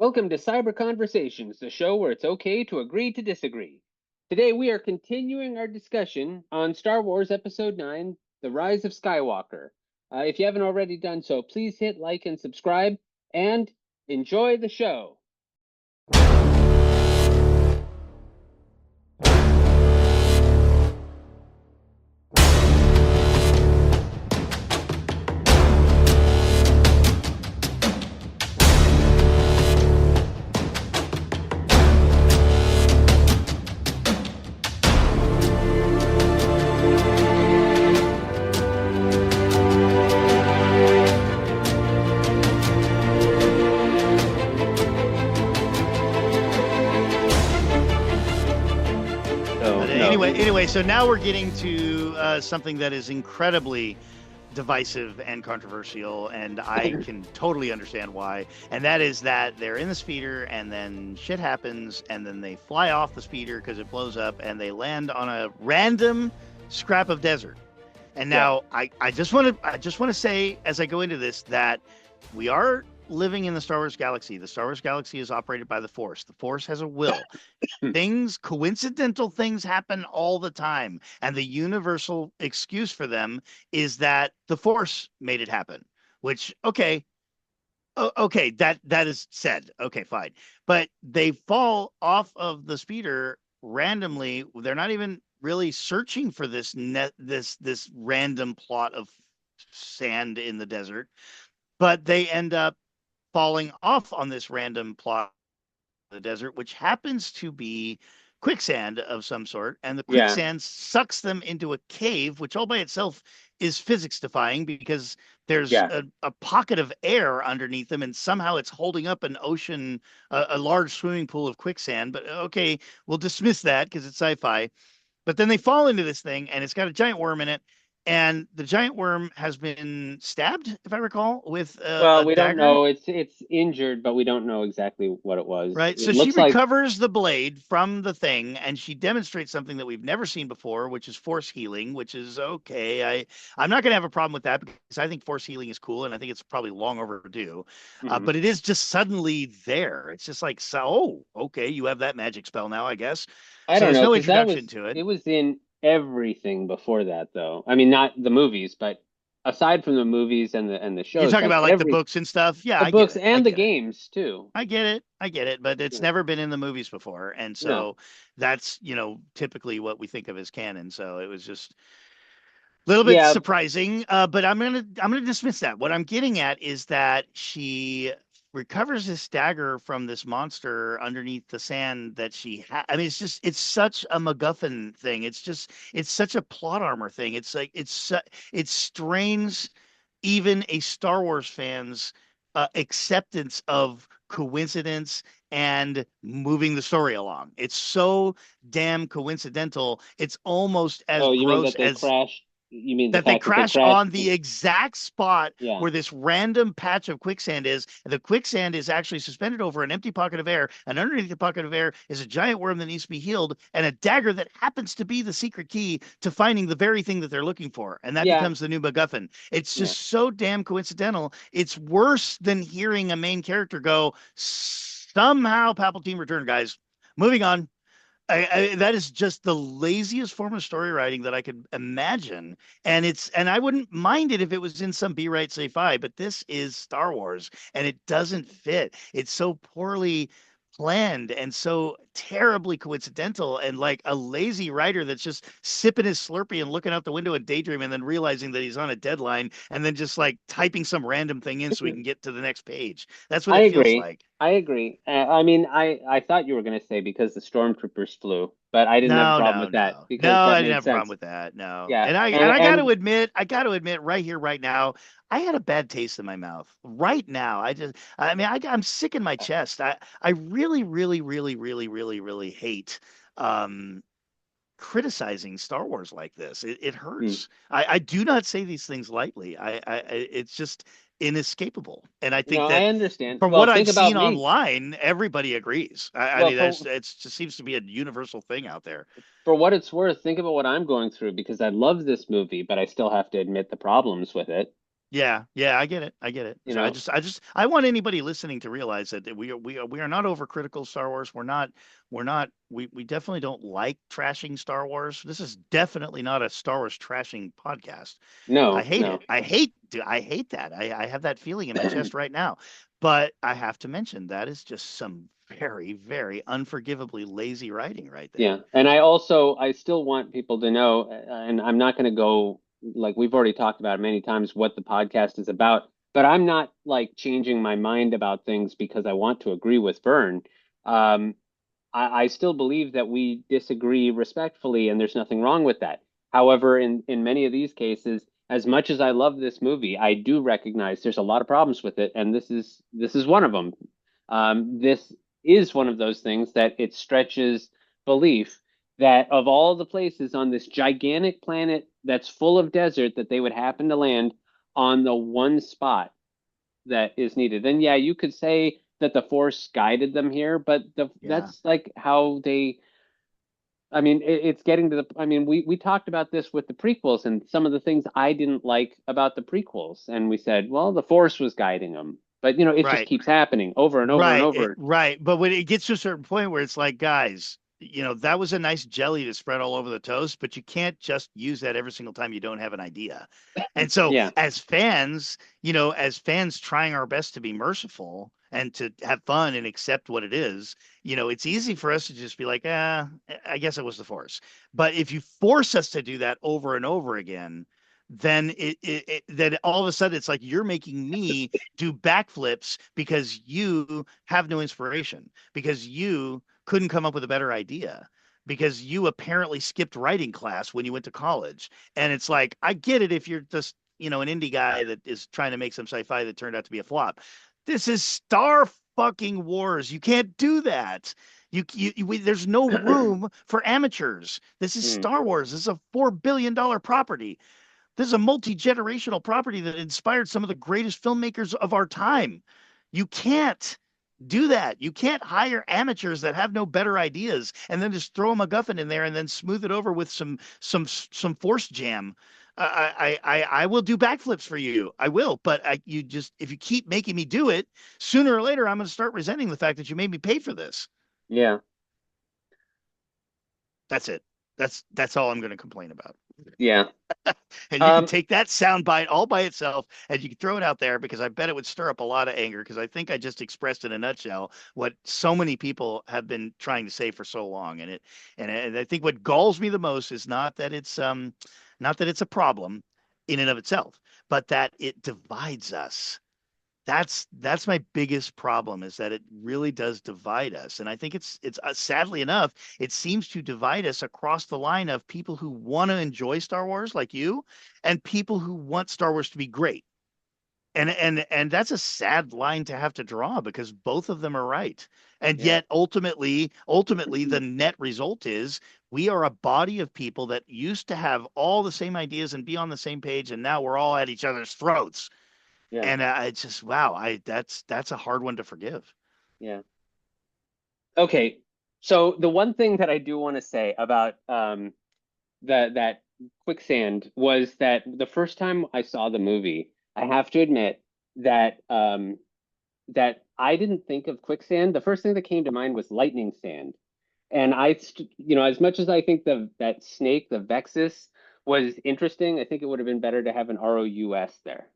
Welcome to Psyber-Conversations, the show where it's okay to agree to disagree. Today we are continuing our discussion on Star Wars Episode 9, The Rise of Skywalker. If you haven't already done so, please hit like and subscribe, and enjoy the show. Anyway, so now we're getting to something that is incredibly divisive and controversial, and I can totally understand why. And that is that they're in the speeder, and then shit happens, and then they fly off the speeder because it blows up, and they land on a random scrap of desert. And now I just want to say, as I go into this, that we are living in the Star Wars galaxy. The Star Wars galaxy is operated by the Force. The Force has a will. Coincidental things happen all the time. And the universal excuse for them is that the Force made it happen, which, okay, that is said. Okay, fine. But they fall off of the speeder randomly. They're not even really searching for this random plot of sand in the desert, but they end up falling off on this random plot of the desert, which happens to be quicksand of some sort, and the quicksand sucks them into a cave, which all by itself is physics defying because there's a pocket of air underneath them, and somehow it's holding up an ocean, a large swimming pool of quicksand. But okay, we'll dismiss that because it's sci-fi. But then they fall into this thing, and it's got a giant worm in it. And the giant worm has been stabbed, if I recall, with we don't know. It's injured, but we don't know exactly what it was. Right. So she recovers the blade from the thing, and she demonstrates something that we've never seen before, which is force healing, which is okay. I'm not going to have a problem with that because I think force healing is cool, and I think it's probably long overdue. But it is just suddenly there. It's just like, so, okay, you have that magic spell now, I guess. I don't know. There's no introduction to it. It was in everything before that, though. I mean, not the movies, but aside from the movies and the shows, you're talking about like the books and stuff. Yeah, the books and the games too. I get it, but it's never been in the movies before, and so that's typically what we think of as canon. So it was just a little bit surprising. But I'm gonna dismiss that. What I'm getting at is that she recovers this dagger from this monster underneath the sand that she I mean, it's such a MacGuffin thing. It's such a plot armor thing. It's like it strains even a Star Wars fan's acceptance of coincidence and moving the story along. It's so damn coincidental. It's almost as gross as crashed. You mean that they crash on the exact spot where this random patch of quicksand is. And the quicksand is actually suspended over an empty pocket of air, and underneath the pocket of air is a giant worm that needs to be healed, and a dagger that happens to be the secret key to finding the very thing that they're looking for. And that becomes the new MacGuffin. It's just so damn coincidental. It's worse than hearing a main character go, somehow Palpatine returned, guys. Moving on. That is just the laziest form of story writing that I could imagine, and I wouldn't mind it if it was in some B-Right sci-fi, but this is Star Wars, and it doesn't fit. It's so poorly planned and so terribly coincidental, and like a lazy writer that's just sipping his Slurpee and looking out the window and daydreaming, and then realizing that he's on a deadline, and then just like typing some random thing in so he can get to the next page. That's what it feels like. I agree. I mean, I thought you were going to say because the stormtroopers flew, but I didn't have a problem with that. No, I didn't have a problem with that. No. Yeah. And I got to admit right here, right now, I had a bad taste in my mouth right now. I'm sick in my chest. I really, really, really, really, really, really hate criticizing Star Wars like this. It hurts. I do not say these things lightly. It's just inescapable. And I think that I understand. From what I've seen online, everybody agrees. I mean, it just seems to be a universal thing out there. For what it's worth, think about what I'm going through, because I love this movie, but I still have to admit the problems with it. Yeah, yeah, I get it. I get it. You So know, I want anybody listening to realize that we are not overcritical of Star Wars. We definitely don't like trashing Star Wars. This is definitely not a Star Wars trashing podcast. I no, hate no. it. I hate that. I have that feeling in my chest right now. But I have to mention that is just some very, very unforgivably lazy writing right Yeah, there. and I still want people to know, and I'm not going to go like we've already talked about many times what the podcast is about, but I'm not like changing my mind about things because I want to agree with Vern. Um, I still believe that we disagree respectfully, and there's nothing wrong with that. However, in many of these cases, as much as I love this movie, I do recognize there's a lot of problems with it, and this is one of them. This is one of those things that it stretches belief that of all the places on this gigantic planet that's full of desert that they would happen to land on the one spot that is needed. And yeah, you could say that the Force guided them here, but Yeah. that's like how they. I mean, it's getting to the. I mean, we talked about this with the prequels and some of the things I didn't like about the prequels, and we said, well, the Force was guiding them, but it just Right. keeps happening over and over and over. Right. But when it gets to a certain point where it's like, guys, that was a nice jelly to spread all over the toast, but you can't just use that every single time you don't have an idea. And so Yeah, as fans trying our best to be merciful and to have fun and accept what it is, it's easy for us to just be like, I guess it was the force. But if you force us to do that over and over again, then then all of a sudden it's like you're making me do backflips because you have no inspiration, because you couldn't come up with a better idea, because you apparently skipped writing class when you went to college. And it's like, I get it if you're just, an indie guy that is trying to make some sci-fi that turned out to be a flop. This is Star fucking Wars. You can't do that. There's no room for amateurs. This is mm, Star Wars. This is a $4 billion property. This is a multi-generational property that inspired some of the greatest filmmakers of our time. You can't do that. You can't hire amateurs that have no better ideas and then just throw a MacGuffin in there and then smooth it over with some force jam. I will do backflips for you. I will, but you just if you keep making me do it, sooner or later I'm going to start resenting the fact that you made me pay for this. yeah, That's it. That's all I'm going to complain about. yeah. And you can Um, take that sound bite all by itself and you can throw it out there because I bet it would stir up a lot of anger because I think I just expressed in a nutshell what so many people have been trying to say for so long. And I think what galls me the most is not that it's a problem in and of itself, but that it divides us. That's my biggest problem is that it really does divide us. And I think it's sadly enough, it seems to divide us across the line of people who want to enjoy Star Wars like you and people who want Star Wars to be great. And that's a sad line to have to draw because both of them are right. And yeah, yet ultimately the net result is we are a body of people that used to have all the same ideas and be on the same page and now we're all at each other's throats. yeah, And it's just wow, I that's a hard one to forgive. yeah. Okay, so the one thing that I do want to say about that quicksand was that the first time I saw the movie, I have to admit that that I didn't think of quicksand. The first thing that came to mind was lightning sand. And as much as I think that snake, the Vexus, was interesting, I think it would have been better to have an ROUS there.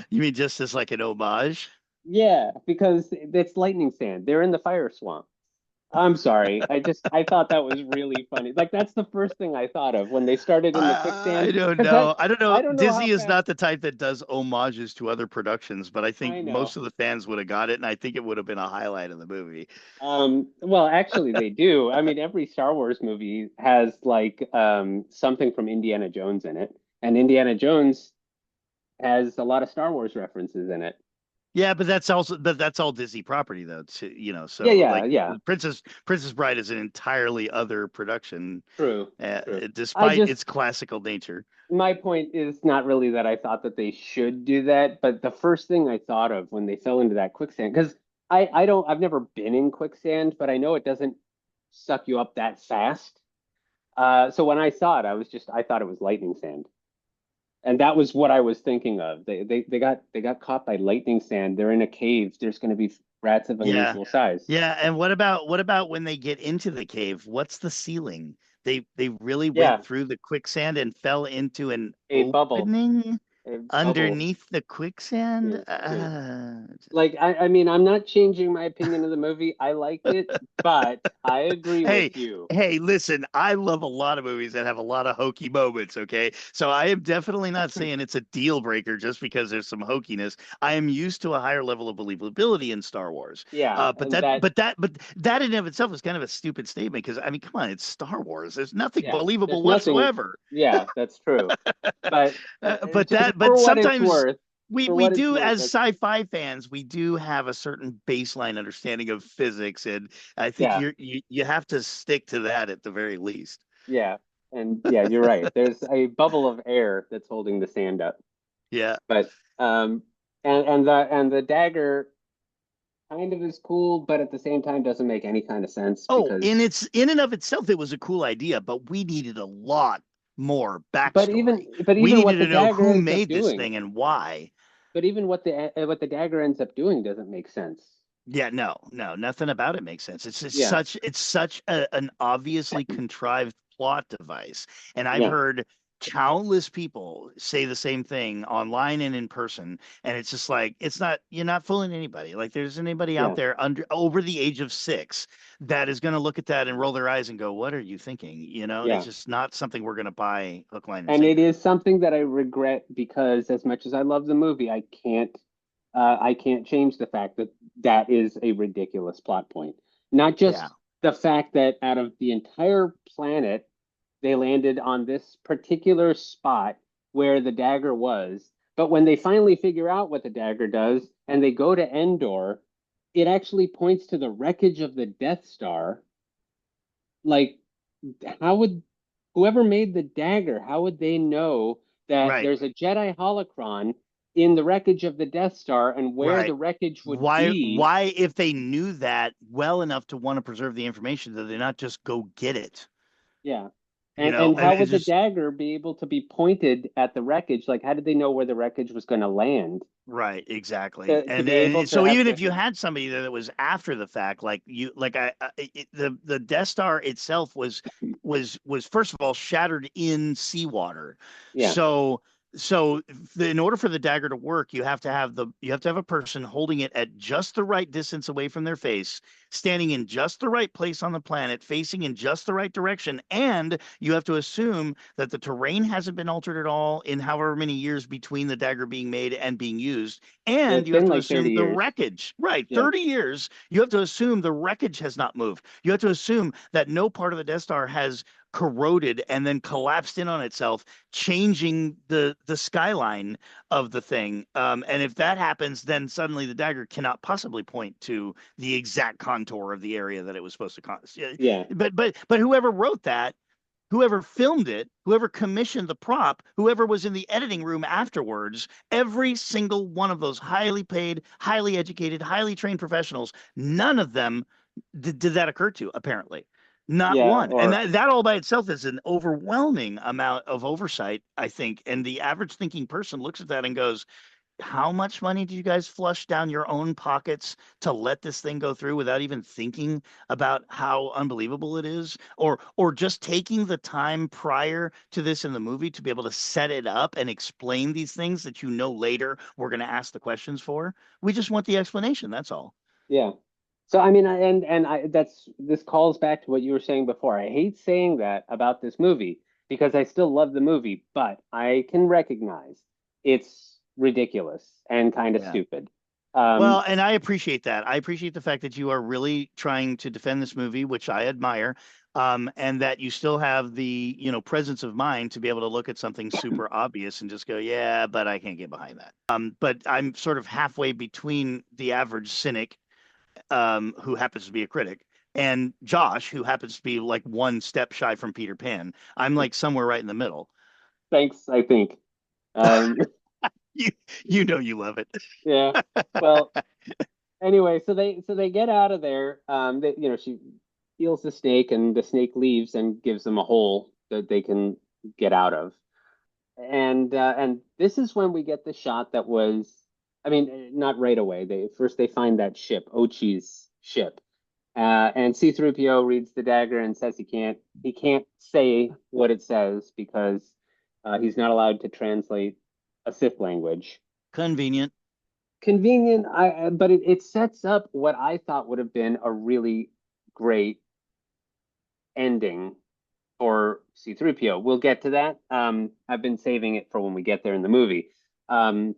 You mean just as like an homage? Yeah, because it's lightning sand. They're in the fire swamp. I'm sorry. I thought that was really funny. Like that's the first thing I thought of when they started in the I quicksand. don't Because know. I don't know. I don't know how Disney is fast. not the type that does homages to other productions, but I think I most know. of the fans would have got it, and I think it would have been a highlight of the movie. Well, actually, they do. I mean, every Star Wars movie has like something from Indiana Jones in it, and Indiana Jones has a lot of Star Wars references in it. Yeah, but that's all Disney property though, Yeah, so yeah, like yeah. Princess Bride is an entirely other production, True, true. I despite just its classical nature. My point is not really that I thought that they should do that, but the first thing I thought of when they fell into that quicksand, because I've never been in quicksand, but I know it doesn't suck you up that fast. So when I saw it, I thought it was lightning sand. And that was what I was thinking of. They got caught by lightning sand. They're in a cave. There's going to be rats of Yeah. unusual size. Yeah, and what about when they get into the cave? What's the ceiling? They really went Yeah, through the quicksand and fell into an a bubble, opening a bubble underneath the quicksand? is. Like I mean, I'm not changing my opinion of the movie. I liked it, but I agree with Hey, you. hey, listen, I love a lot of movies that have a lot of hokey moments, okay? So I am definitely not saying it's a deal breaker just because there's some hokiness. I am used to a higher level of believability in Star Wars. Yeah, But and that that, but that but that in and of itself is kind of a stupid statement because I mean, come on, it's Star Wars. There's nothing yeah, believable there's nothing. whatsoever. Yeah, that's true. But But just that but for what it's sometimes worth, we for we what it's do worth, as that's sci-fi fans, we do have a certain baseline understanding of physics, and I think yeah, you have to stick to that at the very least. yeah, and yeah, you're right. There's a bubble of air that's holding the sand up. Yeah. But and the dagger kind of is cool, but at the same time doesn't make any kind of sense Oh, because. in and of itself, it was a cool idea, but we needed a lot more But even backstory. but We even needed what the to know dagger who ends up made this doing, thing and why. but even what the dagger ends up doing doesn't make sense. Yeah, no, nothing about it makes sense. Yeah, It's such an obviously contrived plot device. And I've yeah, heard countless people say the same thing online and in person. And it's just like it's not you're not fooling anybody. Like there's anybody out yeah, there under over the age of 6 that is going to look at that and roll their eyes and go, "What are you thinking?" You know, it's yeah. just not something we're going to buy hook, line, and And it sinker. is something that I regret because as much as I love the movie, I can't change the fact that that is a ridiculous plot point. Not Yeah, just the fact that out of the entire planet, they landed on this particular spot where the dagger was, but when they finally figure out what the dagger does and they go to Endor, it actually points to the wreckage of the Death Star. Like, how would whoever made the dagger, how would they know that right. there's a Jedi holocron in the wreckage of the Death Star and where the Right. wreckage would Why, be? why, if they knew that well enough to want to preserve the information, did they not just go get it? Yeah. You know, And and how it's would the just dagger be able to be pointed at the wreckage? Like, how did they know where the wreckage was going to land right, exactly. to And be able and to so have even if you different? had somebody there that was after the fact, like you, like the Death Star itself was first of all shattered in seawater, Yeah. so. So in order for the dagger to work, you have to have a person holding it at just the right distance away from their face, standing in just the right place on the planet, facing in just the right direction, and you have to assume that the terrain hasn't been altered at all in however many years between the dagger being made and being used. Yeah. And It's you have been to like 30 assume the years. wreckage, right? Yeah. 30 years. You have to assume the wreckage has not moved. You have to assume that no part of the Death Star has corroded and then collapsed in on itself, changing the skyline of the thing. And if that happens, then suddenly the dagger cannot possibly point to the exact contour of the area that it was supposed to. Yeah. But whoever wrote that, whoever filmed it, whoever commissioned the prop, whoever was in the editing room afterwards, every single one of those highly paid, highly educated, highly trained professionals, none of them did that occur to, apparently. Not Yeah. one. And Or that all by itself is an overwhelming amount of oversight, I think. And the average thinking person looks at that and goes, how much money do you guys flush down your own pockets to let this thing go through without even thinking about how unbelievable it is, or just taking the time prior to this in the movie to be able to set it up and explain these things that you know later we're going to ask the questions for? We just want the explanation, that's all. yeah. So I mean, that's this calls back to what you were saying before. I hate saying that about this movie because I still love the movie, but I can recognize it's ridiculous and kind of Yeah. stupid. Well, Um, and I appreciate that. I appreciate the fact that you are really trying to defend this movie, which I admire, and that you still have the, presence of mind to be able to look at something super obvious and just go, yeah, but I can't get behind that. But I'm sort of halfway between the average cynic, who happens to be a critic, and Josh, who happens to be like one step shy from Peter Pan. I'm like somewhere right in the middle. Thanks, I think. Um, You, you know you love it. yeah. Well, anyway, so they get out of there. She heals the snake, and the snake leaves and gives them a hole that they can get out of. And this is when we get the shot that was, I mean, not right away. They find that ship, Ochi's ship, and C-3PO reads the dagger and says he can't say what it says because he's not allowed to translate a Sith language. Convenient. Convenient, but it sets up what I thought would have been a really great ending for C-3PO. We'll get to that. I've been saving it for when we get there in the movie. Um,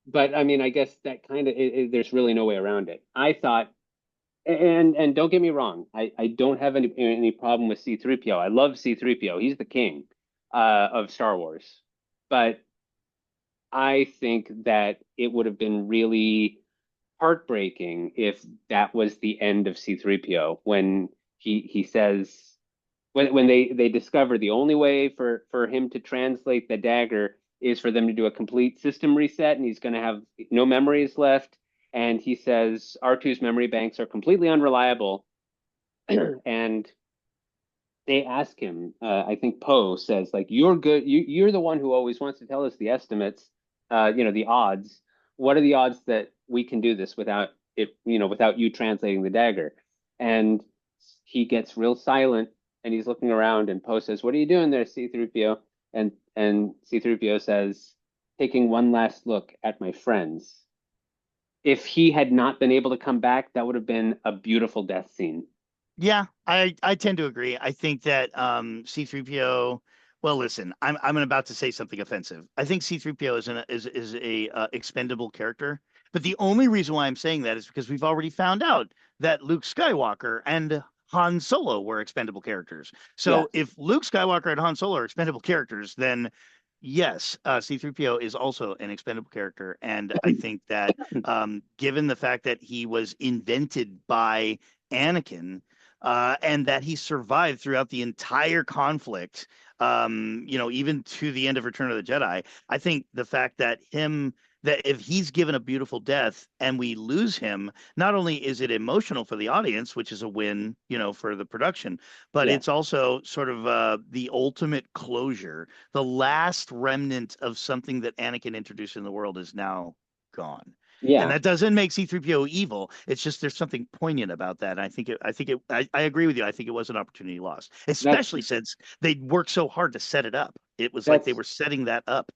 but I mean, I guess that kind of there's really no way around it. I thought, and don't get me wrong, I don't have any problem with C-3PO. I love C-3PO. He's the king of Star Wars. But I think that it would have been really heartbreaking if that was the end of C-3PO when he says when they discover the only way for him to translate the dagger is for them to do a complete system reset, and he's going to have no memories left. And he says R2's memory banks are completely unreliable, and they ask him. I think Poe says like, "You're good. You're the one who always wants to tell us the estimates. The odds. What are the odds that we can do this without it? Without you translating the dagger?" And he gets real silent and he's looking around. And Poe says, "What are you doing there, C-3PO?" And C-3PO says, "Taking one last look at my friends." If he had not been able to come back, that would have been a beautiful death scene. Yeah, I tend to agree. I think that C3PO, well, listen, I'm about to say something offensive. I think C3PO is a expendable character, but the only reason why I'm saying that is because we've already found out that Luke Skywalker and Han Solo were expendable characters. So Yes. if Luke Skywalker and Han Solo are expendable characters, then yes, C3PO is also an expendable character. And I think that given the fact that he was invented by Anakin, and that he survived throughout the entire conflict, even to the end of Return of the Jedi. I think the fact that if he's given a beautiful death and we lose him, not only is it emotional for the audience, which is a win, for the production, but Yeah. it's also sort of the ultimate closure. The last remnant of something that Anakin introduced in the world is now gone. And Yeah. that doesn't make C3PO evil. It's just there's something poignant about that. I agree with you. I think it was an opportunity lost, That's especially since they worked so hard to set it up. It was like they that's were setting that up.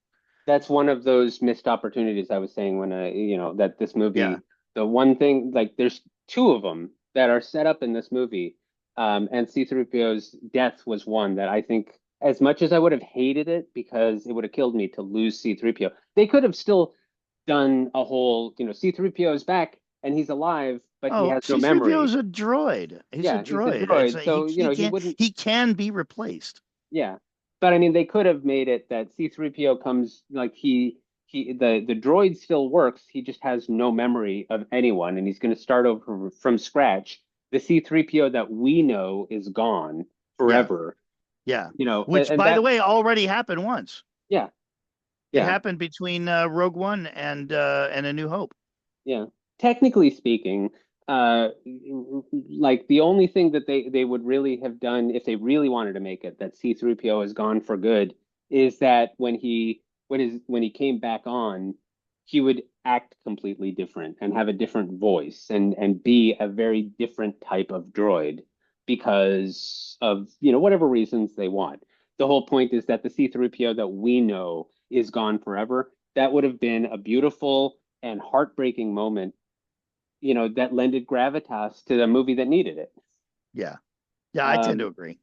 that's one of those missed opportunities I was saying when that this Yeah. movie, the one thing, like there's two of them that are set up in this movie. And C-3PO's death was one that I think, as much as I would have hated it because it would have killed me to lose C-3PO, they could have still done a whole, C-3PO is back and he's alive, but he Oh, has no C3PO memory. is a droid. He's a Yeah, he's a droid. It's droid. like he So, he he can wouldn't. he can be replaced. Yeah. But I mean, they could have made it that C-3PO comes like the droid still works. He just has no memory of anyone and he's going to start over from scratch. The C-3PO that we know is gone Yeah. forever, Yeah. and, Which, and by the that, way, already happened once. yeah, It yeah, happened between Rogue One and A New Hope. yeah. Technically speaking, like the only thing that they would really have done if they really wanted to make it that C-3PO is gone for good is that when he came back on, he would act completely different and have a different voice and be a very different type of droid because of whatever reasons they want. The whole point is that the C-3PO that we know is gone forever. That would have been a beautiful and heartbreaking moment, that lended gravitas to the movie that needed it. Yeah. Yeah, I tend to Um, agree.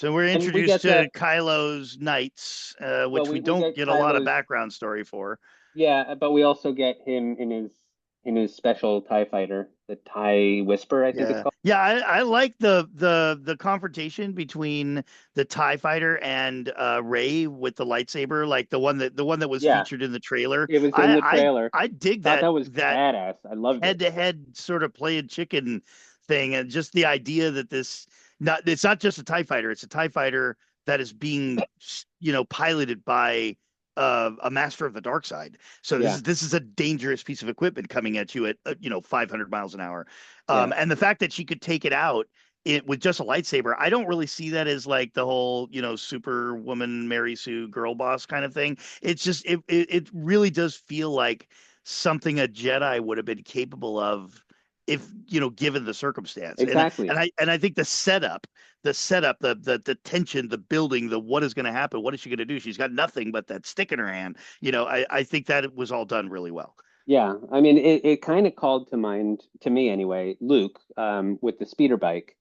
So we're and we introduced get to the Kylo's knights, well, which we we don't get get a lot of Kylo's, background story for. yeah, but we also get him in his special TIE fighter, the TIE Whisper, I think it's Yeah, called. yeah, I like the confrontation between the TIE fighter and Rey with the lightsaber, like the one that was Yeah, featured in the trailer. it was in the I trailer. I dig Thought that that was that badass. I loved head it. to head sort of playing chicken thing, and just the idea that it's not just a TIE fighter, it's a TIE fighter that is being piloted by a master of the dark side. So this Yeah, is this is a dangerous piece of equipment coming at you at 500 miles an hour. yeah, And the fact that she could take it out it with just a lightsaber. I don't really see that as like the whole, Superwoman, Mary Sue, girl boss kind of thing. It's just it really does feel like something a Jedi would have been capable of if, given the circumstance. Exactly. And I think the tension, the building, the what is going to happen, what is she going to do? She's got nothing but that stick in her hand. I think that it was all done really well. Yeah, I mean, it kind of called to mind, to me anyway, Luke, with the speeder bike,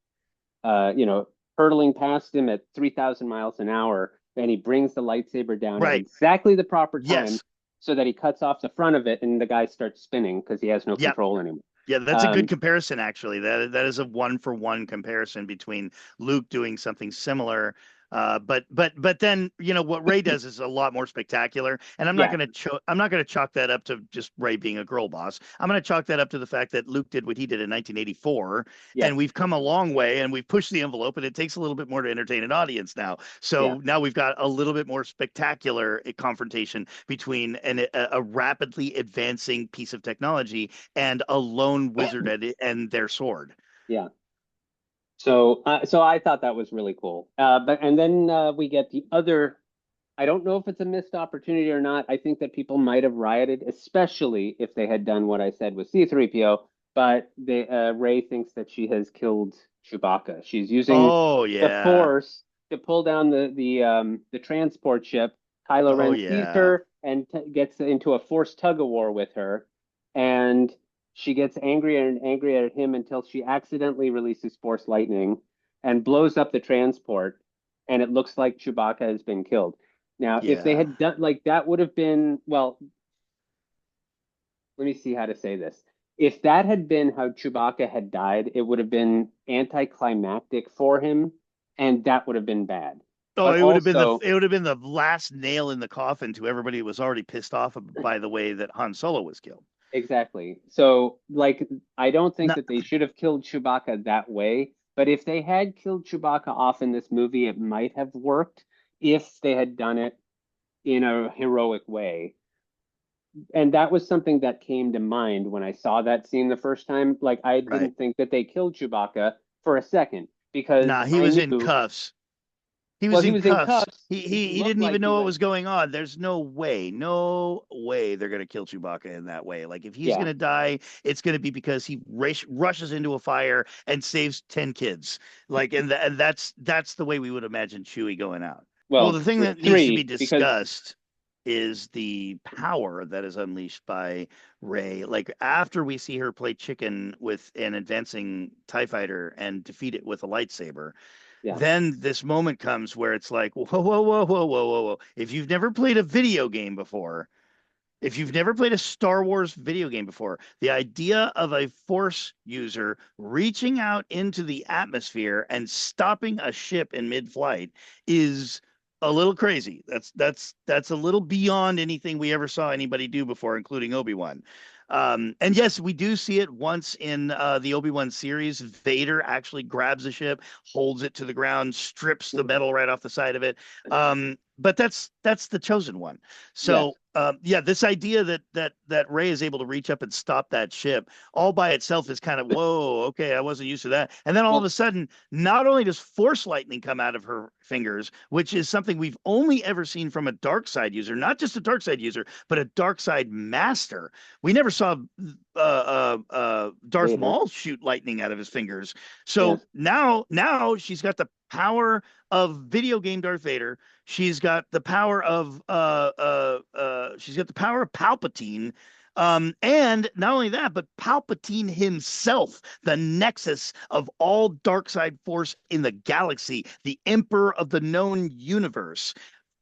you know, hurtling past him at 3,000 miles an hour, and he brings the lightsaber down at Right. exactly the proper time Yes. so that he cuts off the front of it and the guy starts spinning because he has no Yeah. control anymore. Yeah, that's a good Um, comparison, actually. That is a one for one comparison between Luke doing something similar. But then what Ray does is a lot more spectacular, and yeah, I'm not gonna chalk that up to just Ray being a girl boss. I'm gonna chalk that up to the fact that Luke did what he did in 1984, and yes, we've come a long way, and we've pushed the envelope, and it takes a little bit more to entertain an audience now. yeah. So now we've got a little bit more spectacular confrontation between a rapidly advancing piece of technology and a lone wizard and their sword. Yeah. So I thought that was really cool. But and then we get the other. I don't know if it's a missed opportunity or not. I think that people might have rioted, especially if they had done what I said with C-3PO. But Rey thinks that she has killed Chewbacca. She's using Oh the yeah. Force to pull down the transport ship. Kylo Oh Ren sees yeah. her and t gets into a Force tug of war with her, and she gets angrier and angrier at him until she accidentally releases Force lightning and blows up the transport, and it looks like Chewbacca has been killed. Now, if they Yeah. had done like that, would have been, well, let me see how to say this. If that had been how Chewbacca had died, it would have been anticlimactic for him, and that would have been bad. Oh, But also, it would have been the last nail in the coffin to everybody who was already pissed off by the way that Han Solo was killed. exactly. So, like, I don't think No, that they should have killed Chewbacca that way. But if they had killed Chewbacca off in this movie, it might have worked if they had done it in a heroic way. And that was something that came to mind when I saw that scene the first time. Like, I right. didn't think that they killed Chewbacca for a second because Nah, he I was in knew, cuffs. He well, was he in was in cuffs. cuffs. He He looked didn't even like he know what was. was going on. There's no way they're gonna kill Chewbacca in that way. Like if he's Yeah. gonna die, it's gonna be because he rushes into a fire and saves 10 kids. Like and that's the way we would imagine Chewie going out. Well, Well, the thing that needs to be three, because, discussed is the power that is unleashed by Rey. Like after we see her play chicken with an advancing TIE fighter and defeat it with a lightsaber, yeah. then this moment comes where it's like, whoa, whoa, whoa, whoa, whoa, whoa, whoa. If you've never played a video game before, if you've never played a Star Wars video game before, the idea of a Force user reaching out into the atmosphere and stopping a ship in mid-flight is a little crazy. That's a little beyond anything we ever saw anybody do before, including Obi-Wan. And yes, we do see it once in the Obi-Wan series. Vader actually grabs a ship, holds it to the ground, strips the metal right off the side of it. But that's the chosen one. Yes. So yeah, this idea that Rey is able to reach up and stop that ship all by itself is kind of whoa, okay, I wasn't used to that. And then all of Well, a sudden, not only does Force lightning come out of her fingers, which is something we've only ever seen from a dark side user, not just a dark side user, but a dark side master. We never saw Darth Vader. Maul shoot lightning out of his fingers. So Yes. now she's got the power of video game Darth Vader. She's got the power of she's got the power of Palpatine. And not only that, but Palpatine himself, the nexus of all dark side force in the galaxy, the emperor of the known universe,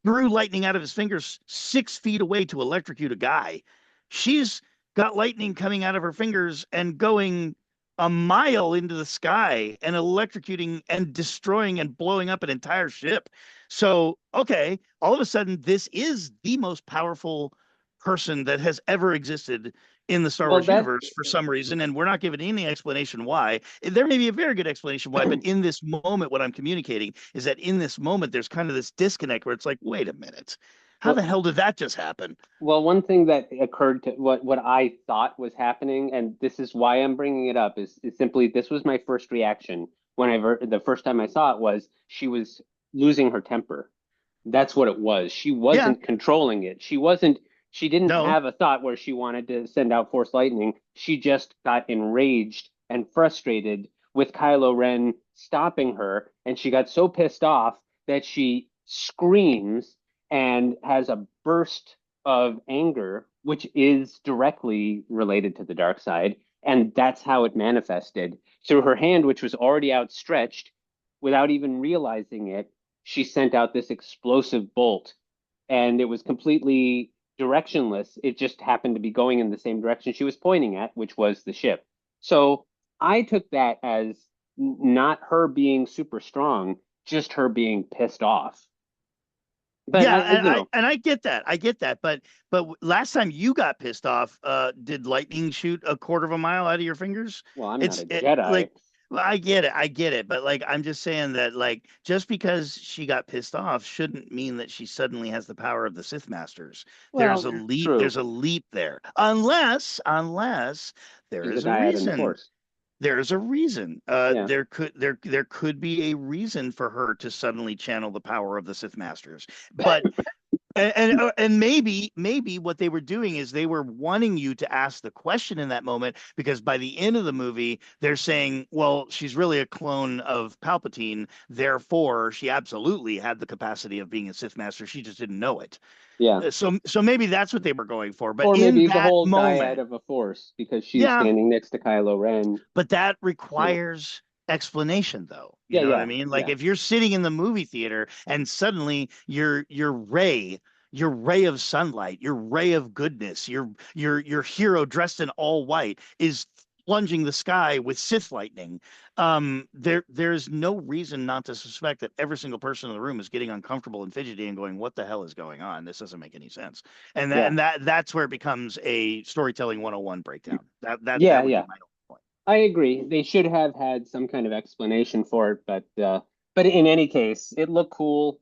threw lightning out of his fingers 6 feet away to electrocute a guy. She's got lightning coming out of her fingers and going a mile into the sky and electrocuting and destroying and blowing up an entire ship. So, okay, all of a sudden, this is the most powerful person that has ever existed in the Star Well, Wars that universe for some reason, and we're not given any explanation why. There may be a very good explanation why, but in this moment, what I'm communicating is that in this moment, there's kind of this disconnect where it's like, wait a minute, how the well, hell did that just happen? well, one thing that occurred to what I thought was happening, and this is why I'm bringing it up, is simply this was my first reaction the first time I saw it was she was losing her temper. That's what it was. She Yeah. wasn't controlling it. She didn't No. have a thought where she wanted to send out Force Lightning. She just got enraged and frustrated with Kylo Ren stopping her, and she got so pissed off that she screams and has a burst of anger, which is directly related to the dark side. And that's how it manifested through her hand, which was already outstretched. Without even realizing it, she sent out this explosive bolt, and it was completely directionless. It just happened to be going in the same direction she was pointing at, which was the ship. So I took that as not her being super strong, just her being pissed off. But Yeah, I and you know, I get that. I get that. But last time you got pissed off, did lightning shoot a quarter of a mile out of your fingers? well, I'm not It's a like, Jedi. well, I get it. But like, I'm just saying that like, just because she got pissed off shouldn't mean that she suddenly has the power of the Sith Masters. Well, true. There's a leap there, unless there She's a is a dyad in the reason. Force. There's a reason. Yeah. There could be a reason for her to suddenly channel the power of the Sith Masters. But and maybe what they were doing is they were wanting you to ask the question in that moment, because by the end of the movie they're saying, well, she's really a clone of Palpatine, therefore she absolutely had the capacity of being a Sith Master, she just didn't know it. Yeah. So maybe that's what they were going for, but Or in maybe the that whole dyad moment, of a Force because she's yeah, standing next to Kylo Ren. but that You know. requires explanation, though. You Yeah, know what I yeah, mean? Like yeah, if you're sitting in the movie theater and suddenly your ray of sunlight, your ray of goodness, your hero dressed in all white is plunging the sky with Sith lightning. There's no reason not to suspect that every single person in the room is getting uncomfortable and fidgety and going, "What the hell is going on? This doesn't make any sense." yeah, That's where it becomes a storytelling 101 breakdown. yeah, That would be yeah. my point. I agree. They should have had some kind of explanation for it, but in any case, it looked cool.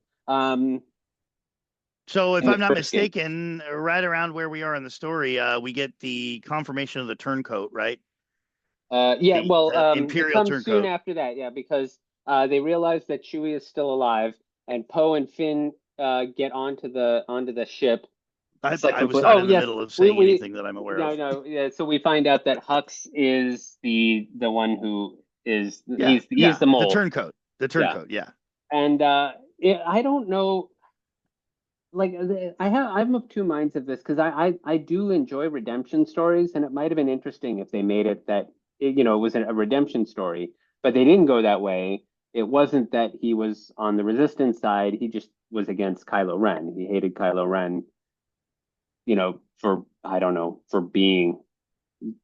So, if And I'm it not worked good. mistaken, right around where we are in the story, we get the confirmation of the turncoat, right? Yeah, The well, it Imperial comes soon turncoat. after that, yeah, because they realize that Chewie is still alive, and Poe and Finn get onto the ship. It's like I was complete. not Oh in the yes, middle of we saying we anything that I'm aware no of. no yeah. So we find out that Hux is the one who is Yeah, he's yeah, the mole. the Yeah, turncoat. Yeah, and I don't know. Like I'm of two minds of this because I do enjoy redemption stories, and it might have been interesting if they made it that it was a redemption story, but they didn't go that way. It wasn't that he was on the resistance side; he just was against Kylo Ren. He hated Kylo Ren, for I don't know, for being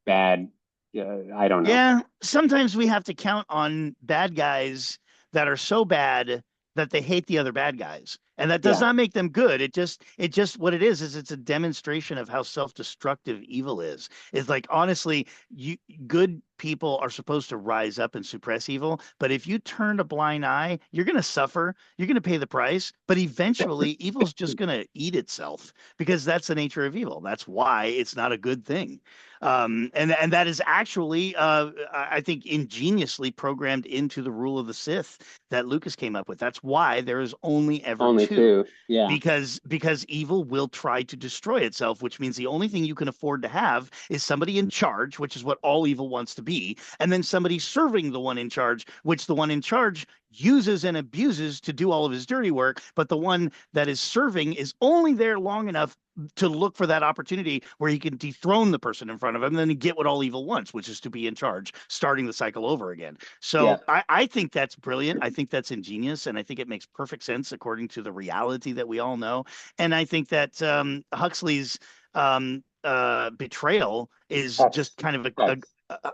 bad. I don't know. yeah. Sometimes we have to count on bad guys that are so bad that they hate the other bad guys, and that does Yeah, not make them good. It just what it is it's a demonstration of how self-destructive evil is. It's like, honestly, you good people are supposed to rise up and suppress evil, but if you turn a blind eye, you're going to suffer, you're going to pay the price, but eventually evil's just going to eat itself, because that's the nature of evil. That's why it's not a good thing. And that is actually, I think, ingeniously programmed into the rule of the Sith that Lucas came up with. That's why there is only ever only two, two. Yeah, because evil will try to destroy itself, which means the only thing you can afford to have is somebody in charge, which is what all evil wants to be, and then somebody serving the one in charge, which the one in charge uses and abuses to do all of his dirty work, but the one that is serving is only there long enough to look for that opportunity where he can dethrone the person in front of him and then get what all evil wants, which is to be in charge, starting the cycle over again. yeah. So I think that's brilliant. I think that's ingenious. And I think it makes perfect sense according to the reality that we all know. And I think that Huxley's betrayal is just Hux, kind of Hux.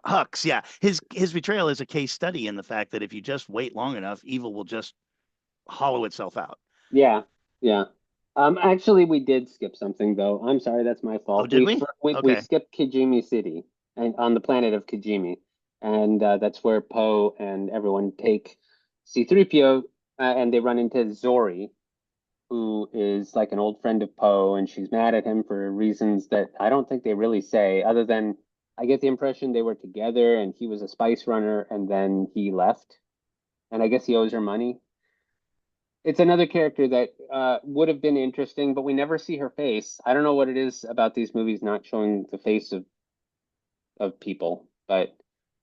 Hux, yeah. His betrayal is a case study in the fact that if you just wait long enough, evil will just hollow itself out. Yeah, yeah. Actually, we did skip something though. I'm sorry, that's my Oh, fault. did we? We Okay. skipped Kijimi City and on the planet of Kijimi, and that's where Poe and everyone take C-3PO, and they run into Zori, who is like an old friend of Poe, and she's mad at him for reasons that I don't think they really say, other than I get the impression they were together and he was a spice runner and then he left. and I guess he owes her money. It's another character that would have been interesting, but we never see her face. I don't know what it is about these movies not showing the face of people, but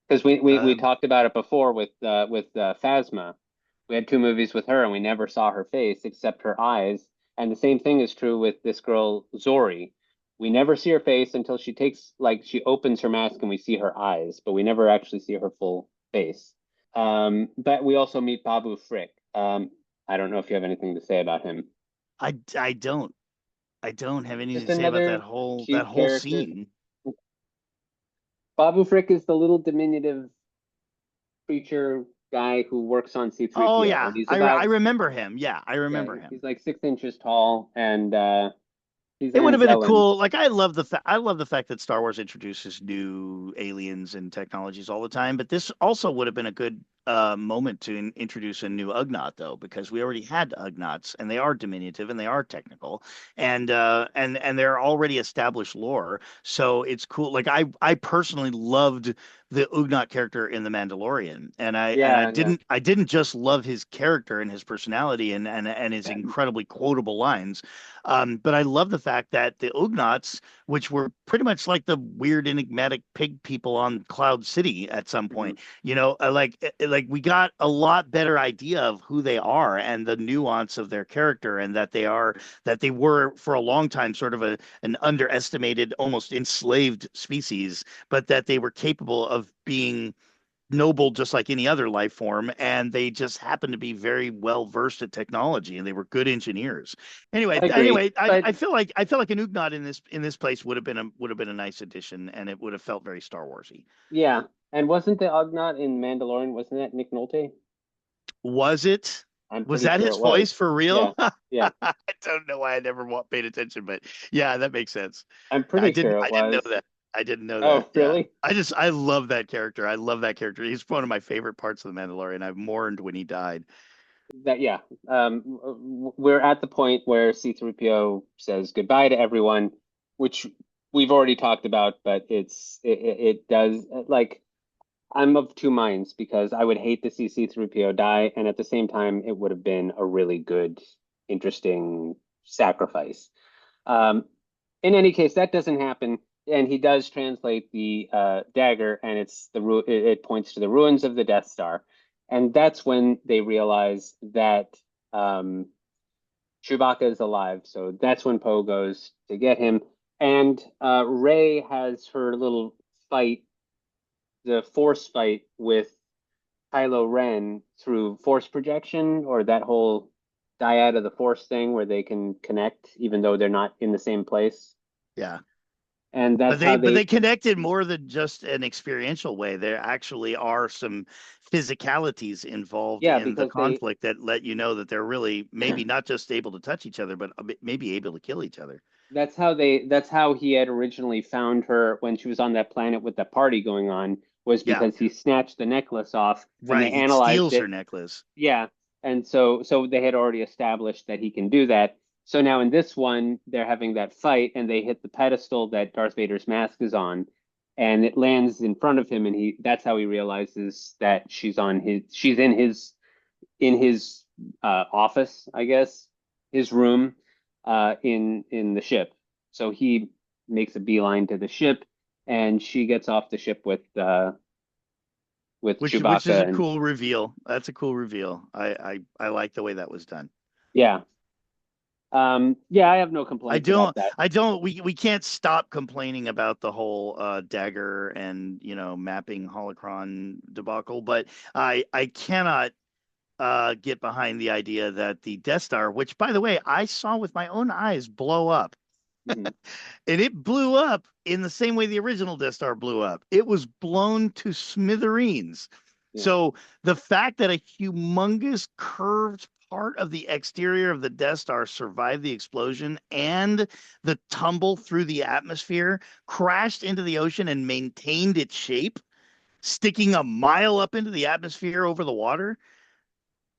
because we Um, talked about it before with Phasma. We had two movies with her and we never saw her face except her eyes. And the same thing is true with this girl Zori. We never see her face until she opens her mask and we see her eyes, but we never actually see her full face. But we also meet Babu Frick. I don't know if you have anything to say about him. I don't. I don't have anything Just to say about another that cute whole character. scene. Babu Frick is the little diminutive creature guy who works on Oh C-3PO, yeah, and I remember him. Yeah, I remember him. he's like 6 inches tall, and he's It an would have been a Anzellan. cool, like I love the fact that Star Wars introduces new aliens and technologies all the time, but this also would have been a good moment to introduce a new Ugnaught though, because we already had Ugnaughts and they are diminutive and they are technical and they're already established lore. So it's cool. Like I personally loved the Ugnaught character in The Mandalorian, and Yeah, yeah. I didn't just love his character and his personality and his incredibly quotable lines. But I love the fact that the Ugnaughts, which were pretty much like the weird enigmatic pig people on Cloud City at some Mhm. point, like we got a lot better idea of who they are and the nuance of their character, and that they were for a long time sort of an underestimated, almost enslaved species, but that they were capable of being noble just like any other life form, and they just happened to be very well versed at technology, and they were good engineers. I agree, but I feel like an Ugnaught in this place would have been a nice addition, and it would have felt very Star Warsy. yeah. And wasn't the Ugnaught in Mandalorian? Wasn't that Nick Nolte? Was it? I'm Was pretty that sure his it was. voice for real? Yeah, yeah. I don't know why I never paid attention, but yeah, that makes sense. I'm pretty sure it I didn't know was. that. I didn't know that. Oh, Yeah. really? I love that character. I love that character. He's one of my favorite parts of the Mandalorian. I mourned when he died. That yeah. We're at the point where C-3PO says goodbye to everyone, which we've already talked about, but it does like I'm of two minds because I would hate to see C-3PO die, and at the same time, it would have been a really good, interesting sacrifice. Um, in any case, that doesn't happen, and he does translate the dagger, and it points to the ruins of the Death Star, and that's when they realize that um, Chewbacca is alive. So that's when Poe goes to get him, and Rey has her little fight, the Force fight with Kylo Ren through Force projection, or that whole dyad of the Force thing where they can connect even though they're not in the same place. Yeah. And that's how But they they, connected more than just an experiential way. There actually are some physicalities involved yeah, in the because they, conflict that let you know that they're really maybe not just able to touch each other, but maybe able to kill each other. that's how he had originally found her when she was on that planet with the party going on, was Yeah, because he snatched the necklace off and they right. He analyzed steals her it. necklace. Yeah. And so they had already established that he can do that. So now in this one, they're having that fight and they hit the pedestal that Darth Vader's mask is on, and it lands in front of him, and he that's how he realizes that she's in his office, I guess, his room in the ship. So he makes a beeline to the ship, and she gets off the ship with Which is Chewbacca, a and cool reveal. That's a cool reveal. I like the way that was done. yeah. Yeah, I have no complaints about that. We can't stop complaining about the whole dagger and mapping holocron debacle, but I cannot get behind the idea that the Death Star, which by the way I saw with my own eyes blow up, Mhm. and it blew up in the same way the original Death Star blew up. It was blown to smithereens. Yeah. So the fact that a humongous curved part of the exterior of the Death Star survived the explosion and the tumble through the atmosphere, crashed into the ocean, and maintained its shape, sticking a mile up into the atmosphere over the water.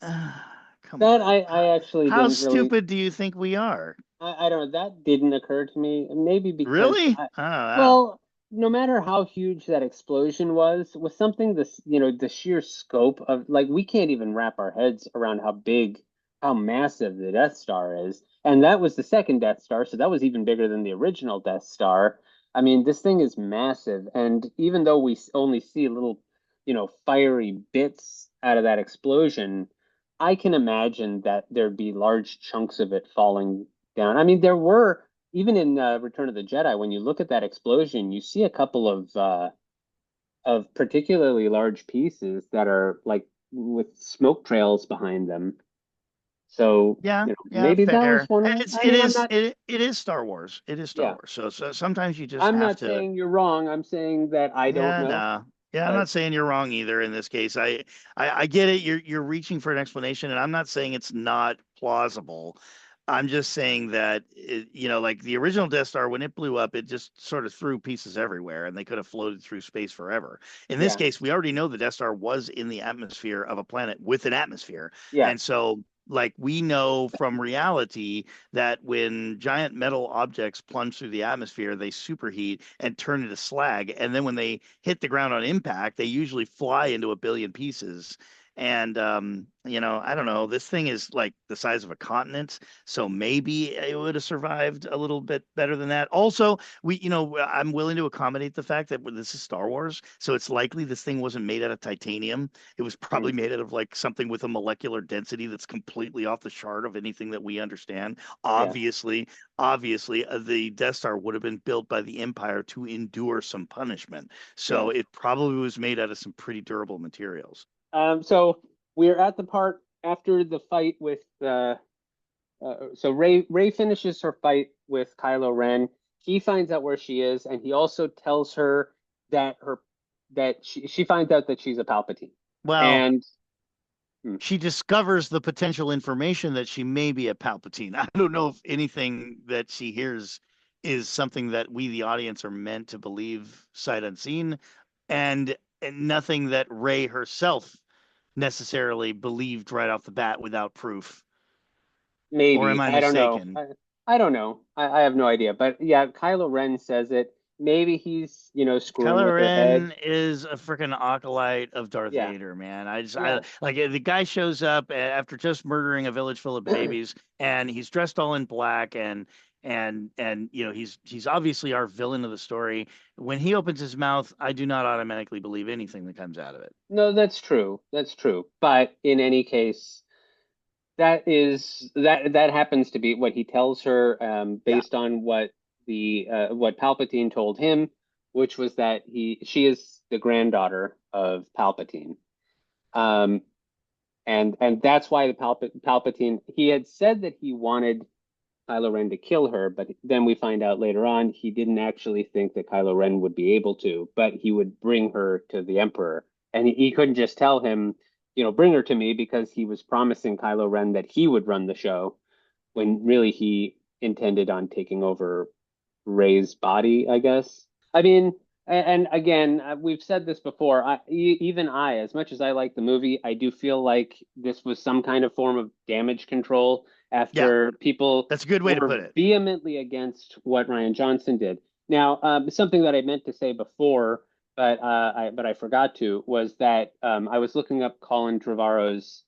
Come That on. I actually How didn't really. stupid do you think we are? I don't know. That didn't occur to me. Maybe because Really? I don't know. well, no matter how huge that explosion was, with something this, the sheer scope of, like, we can't even wrap our heads around how big, how massive the Death Star is. And that was the second Death Star, so that was even bigger than the original Death Star. I mean, this thing is massive, and even though we only see little, fiery bits out of that explosion, I can imagine that there'd be large chunks of it falling down. I mean, there were even in Return of the Jedi, when you look at that explosion, you see a couple of particularly large pieces that are like with smoke trails behind them. So, Yeah, yeah, maybe that was fair. one of And them. it's I it mean, I'm is not, it it is Star Wars. It is Star yeah, Wars. So sometimes you just I'm have not to. saying you're wrong. I'm saying that I don't Yeah, know. no. Yeah, I'm But not saying you're wrong either in this case. I get it. You're reaching for an explanation, and I'm not saying it's not plausible. I'm just saying that like the original Death Star, when it blew up, it just sort of threw pieces everywhere, and they could have floated through space forever. In this yeah, case, we already know the Death Star was in the atmosphere of a planet with an atmosphere, yeah, and so like we know from reality that when giant metal objects plunge through the atmosphere, they superheat and turn into slag. And then when they hit the ground on impact, they usually fly into a billion pieces. And I don't know. This thing is like the size of a continent, so maybe it would have survived a little bit better than that. Also, I'm willing to accommodate the fact that this is Star Wars, so it's likely this thing wasn't made out of titanium. It was mm, probably made out of like something with a molecular density that's completely off the chart of anything that we understand. yeah, Obviously, the Death Star would have been built by the Empire to endure some punishment. yeah. So it probably was made out of some pretty durable materials. So we're at the part after the fight with so Ray finishes her fight with Kylo Ren. He finds out where she is, and he also tells her that she finds out that she's a Palpatine. Well, And hmm, she discovers the potential information that she may be a Palpatine. I don't know if anything that she hears is something that we, the audience, are meant to believe sight unseen, and nothing that Rey herself necessarily believed right off the bat without proof. Or am maybe I I don't know. mistaken? I don't know. I have no idea. But yeah, Kylo Ren says it. Maybe he's screwing Kylo with her head. Ren is a freaking acolyte of Darth Yeah, Vader, man. I yeah. like the guy shows up after just murdering a village full of babies, and he's dressed all in black, and he's obviously our villain of the story. When he opens his mouth, I do not automatically believe anything that comes out of it. No, that's true. That's true. But in any case, that happens to be what he tells her, Yeah, based on what Palpatine told him, which was that she is the granddaughter of Palpatine. Um, and that's why the Palpatine, he had said that he wanted Kylo Ren to kill her, but then we find out later on he didn't actually think that Kylo Ren would be able to, but he would bring her to the Emperor. And he couldn't just tell him, bring her to me, because he was promising Kylo Ren that he would run the show when really he intended on taking over Rey's body, I guess. I mean, and again, we've said this before. Even I, as much as I like the movie, I do feel like this was some kind of form of damage control yeah, after people that's a good way to were put it. vehemently against what Rian Johnson did. Now, something that I meant to say before, but I forgot to, was that I was looking up Colin Trevorrow's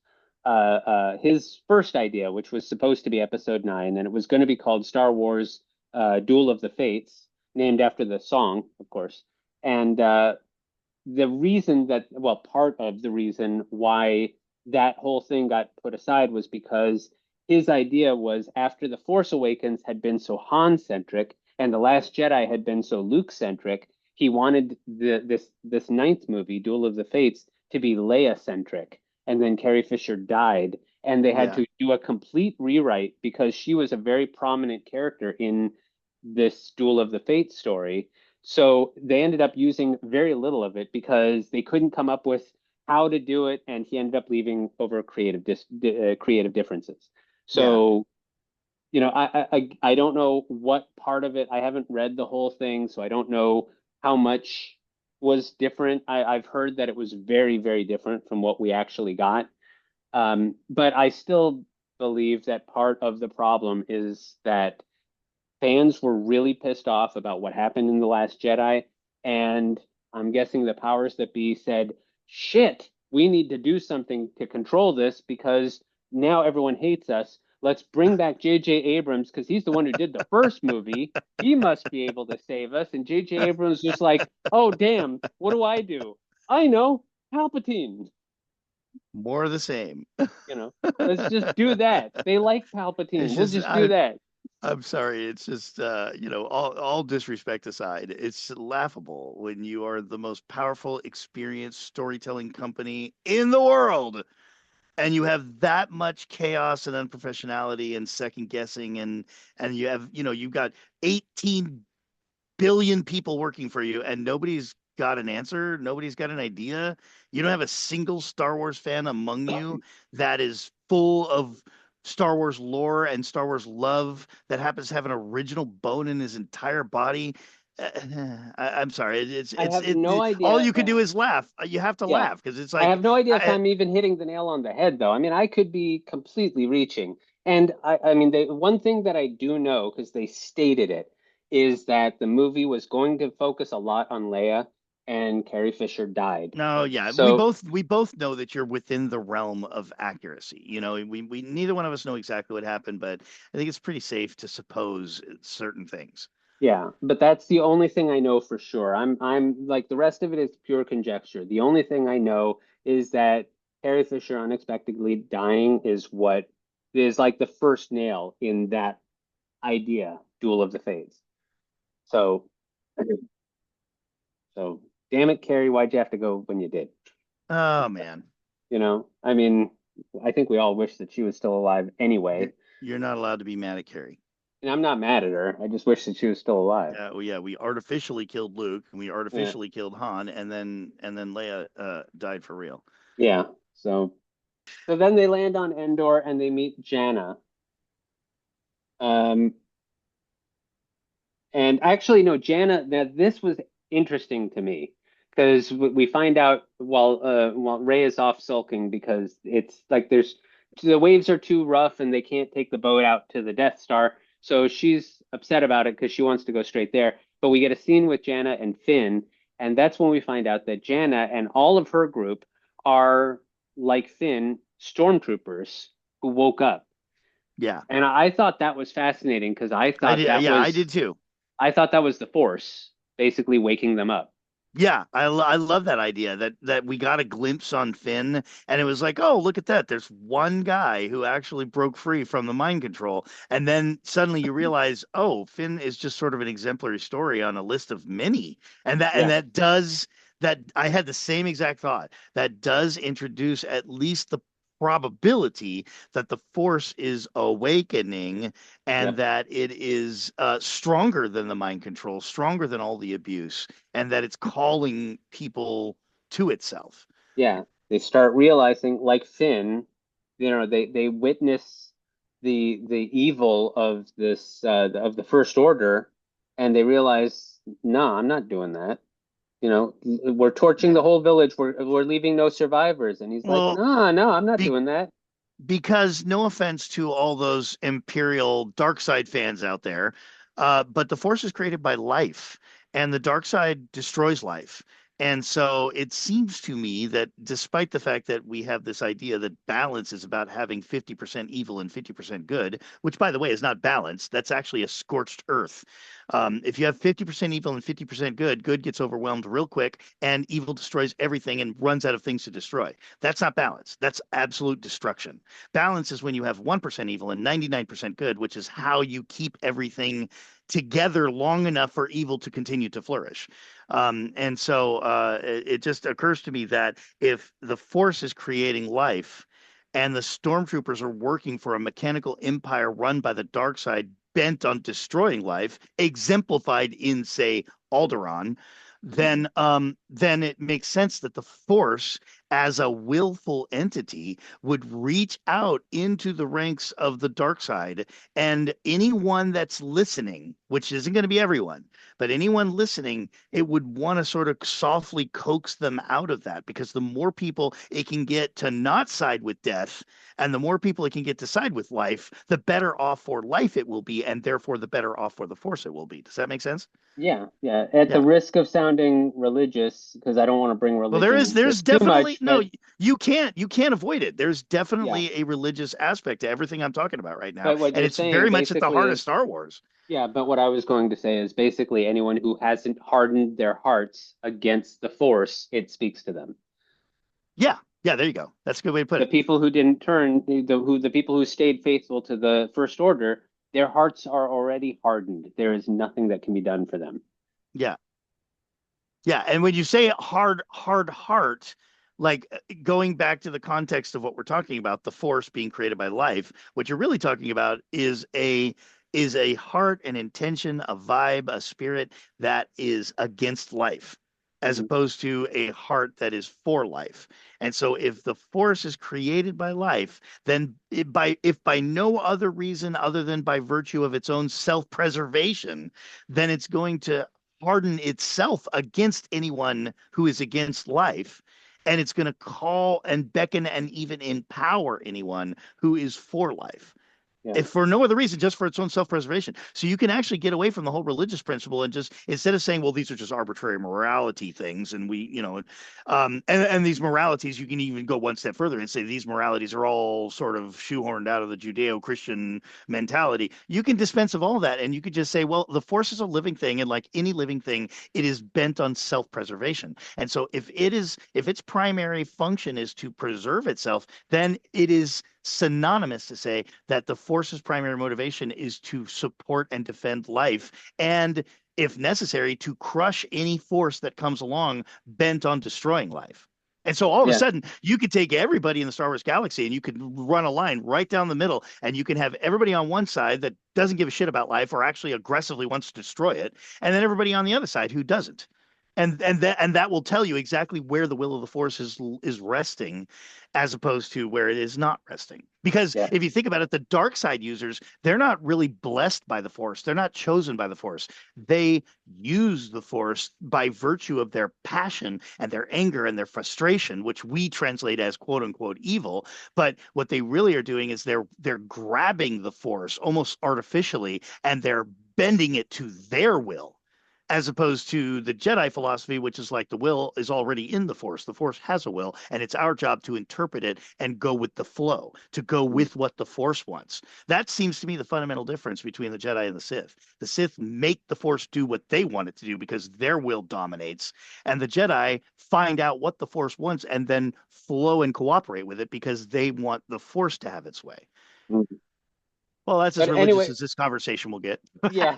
his first idea, which was supposed to be Episode 9, and it was going to be called Star Wars Duel of the Fates, named after the song, of course. And the reason that, well, part of the reason why that whole thing got put aside was because his idea was, after The Force Awakens had been so Han centric and The Last Jedi had been so Luke centric, he wanted this ninth movie, Duel of the Fates, to be Leia centric. And then Carrie Fisher died, and they had Yeah, to do a complete rewrite because she was a very prominent character in this Duel of the Fates story. So they ended up using very little of it because they couldn't come up with how to do it, and he ended up leaving over creative differences. yeah. So, I don't know what part of it. I haven't read the whole thing, so I don't know how much was different. I've heard that it was very, very different from what we actually got. But I still believe that part of the problem is that fans were really pissed off about what happened in The Last Jedi, And I'm guessing the powers that be said, shit, we need to do something to control this because now everyone hates us. Let's bring back J.J. Abrams because he's the one who did the first movie. He must be able to save us. And J.J. Abrams just like, oh, damn, what do I do? I know, Palpatine. More of the same. You know, let's just do that. They like Palpatine. It's We'll just just do that. I'm sorry. It's just all disrespect aside, it's laughable when you are the most powerful, experienced storytelling company in the world, and you have that much chaos and unprofessionality and second guessing, and you have you've got 18 billion people working for you, and nobody's got an answer. Nobody's got an idea. You don't have a single Star Wars fan among you that is full of Star Wars lore and Star Wars love that happens to have an original bone in his entire body. Uh, I'm sorry. I have no all idea. you can do is laugh. You have to Yeah, laugh because it's I like, have no idea if I, I'm even hitting the nail on the head, though. I mean, I could be completely reaching. And I mean, one thing that I do know, because they stated it, is that the movie was going to focus a lot on Leia, and Carrie Fisher died. no, yeah, So, we both know that you're within the realm of accuracy. We neither one of us know exactly what happened, but I think it's pretty safe to suppose certain things. yeah, but that's the only thing I know for sure. I'm like the rest of it is pure conjecture. The only thing I know is that Carrie Fisher unexpectedly dying is what is like the first nail in that idea, Duel of the Fates. So, so damn it, Carrie, why'd you have to go when you did? Oh man, I mean, I think we all wish that she was still alive you're anyway. you're not allowed to be mad at Carrie. And I'm not mad at her. I just wish that she was still alive. Yeah, we artificially killed Luke and we Yeah, artificially killed Han, and then Leia died for real. yeah. So then they land on Endor and they meet Janna. Um, and actually, no, Janna. Now this was interesting to me because we find out while Rey is off sulking because it's like there's the waves are too rough and they can't take the boat out to the Death Star. So she's upset about it because she wants to go straight there. But we get a scene with Janna and Finn, and that's when we find out that Janna and all of her group are like Finn, stormtroopers who woke up. Yeah, And I thought that was fascinating because I did. Yeah, I did too. I thought that was the Force basically waking them up. Yeah, I love that idea that we got a glimpse on Finn, and it was like, oh, look at that. There's one guy who actually broke free from the mind control, and then suddenly you realize, oh, Finn is just sort of an exemplary story on a list of many, and Yeah, that does that. I had the same exact thought. That does introduce at least the probability that the Force is awakening and yep, that it is stronger than the mind control, stronger than all the abuse, and that it's calling people to itself. yeah. They start realizing, like Finn, they witness the evil of this of the First Order, and they realize, no, I'm not doing that. We're torching Yeah. the whole village. We're leaving no survivors. And he's like, Well, no, no, I'm not be, doing that. because no offense to all those Imperial dark side fans out there, but the Force is created by life, and the dark side destroys life. And so it seems to me that despite the fact that we have this idea that balance is about having 50% evil and 50% good, which by the way is not balance, that's actually a scorched earth. If you have 50% evil and 50% good, good gets overwhelmed real quick, and evil destroys everything and runs out of things to destroy. That's not balance. That's absolute destruction. Balance is when you have 1% evil and 99% good, which is how you keep everything together long enough for evil to continue to flourish. And so it just occurs to me that if the Force is creating life and the stormtroopers are working for a mechanical empire run by the dark side bent on destroying life, exemplified in, say, Alderaan, then then it makes sense that the Force, as a willful entity, would reach out into the ranks of the dark side, and anyone that's listening, which isn't going to be everyone, but anyone listening, it would want to sort of softly coax them out of that, because the more people it can get to not side with death, and the more people it can get to side with life, the better off for life it will be, and therefore the better off for the Force it will be. Does that make sense? Yeah, yeah. At the Yeah. risk of sounding religious, because I don't want to bring Well, religion into this there's too definitely much, no, but you can't avoid it. There's yeah. definitely a religious aspect to everything I'm talking about right now, But what and you're it's very saying much at the basically heart of is, Star Wars. yeah, but what I was going to say is basically anyone who hasn't hardened their hearts against the Force, it speaks to them. Yeah, yeah, there you go. That's a good way to put The it. people who didn't turn, the people who stayed faithful to the First Order, their hearts are already hardened. There is nothing that can be done for them. Yeah, yeah, and when you say hard heart, like going back to the context of what we're talking about, the Force being created by life, what you're really talking about is a heart, an intention, a vibe, a spirit that is against life, as Mhm. opposed to a heart that is for life. And so, if the Force is created by life, then if by no other reason other than by virtue of its own self-preservation, then it's going to harden itself against anyone who is against life. And it's going to call and beckon and even empower anyone who is for life, Yeah. if for no other reason, just for its own self-preservation. So you can actually get away from the whole religious principle and just, instead of saying, well, these are just arbitrary morality things, and we, and these moralities, you can even go one step further and say these moralities are all sort of shoehorned out of the Judeo-Christian mentality. You can dispense of all that, and you could just say, well, the Force is a living thing, and like any living thing, it is bent on self-preservation. And so if its primary function is to preserve itself, then it is synonymous to say that the Force's primary motivation is to support and defend life, and if necessary, to crush any force that comes along bent on destroying life. And so all of a Yeah. sudden, you could take everybody in the Star Wars galaxy and you could run a line right down the middle, and you can have everybody on one side that doesn't give a shit about life or actually aggressively wants to destroy it, and then everybody on the other side who doesn't. And that will tell you exactly where the will of the Force is resting, as opposed to where it is not resting. Because Yeah. if you think about it, the dark side users, they're not really blessed by the Force. They're not chosen by the Force. They use the Force by virtue of their passion and their anger and their frustration, which we translate as quote unquote evil. But what they really are doing is they're grabbing the Force almost artificially, and they're bending it to their will, as opposed to the Jedi philosophy, which is like the will is already in the Force. The Force has a will, and it's our job to interpret it and go with the flow, to go Mm. with what the Force wants. That seems to me the fundamental difference between the Jedi and the Sith. The Sith make the Force do what they want it to do because their will dominates, and the Jedi find out what the Force wants and then flow and cooperate with it because they want the Force to have its way. Mm. Well, that's as But religious anyway, as this conversation will get. yeah.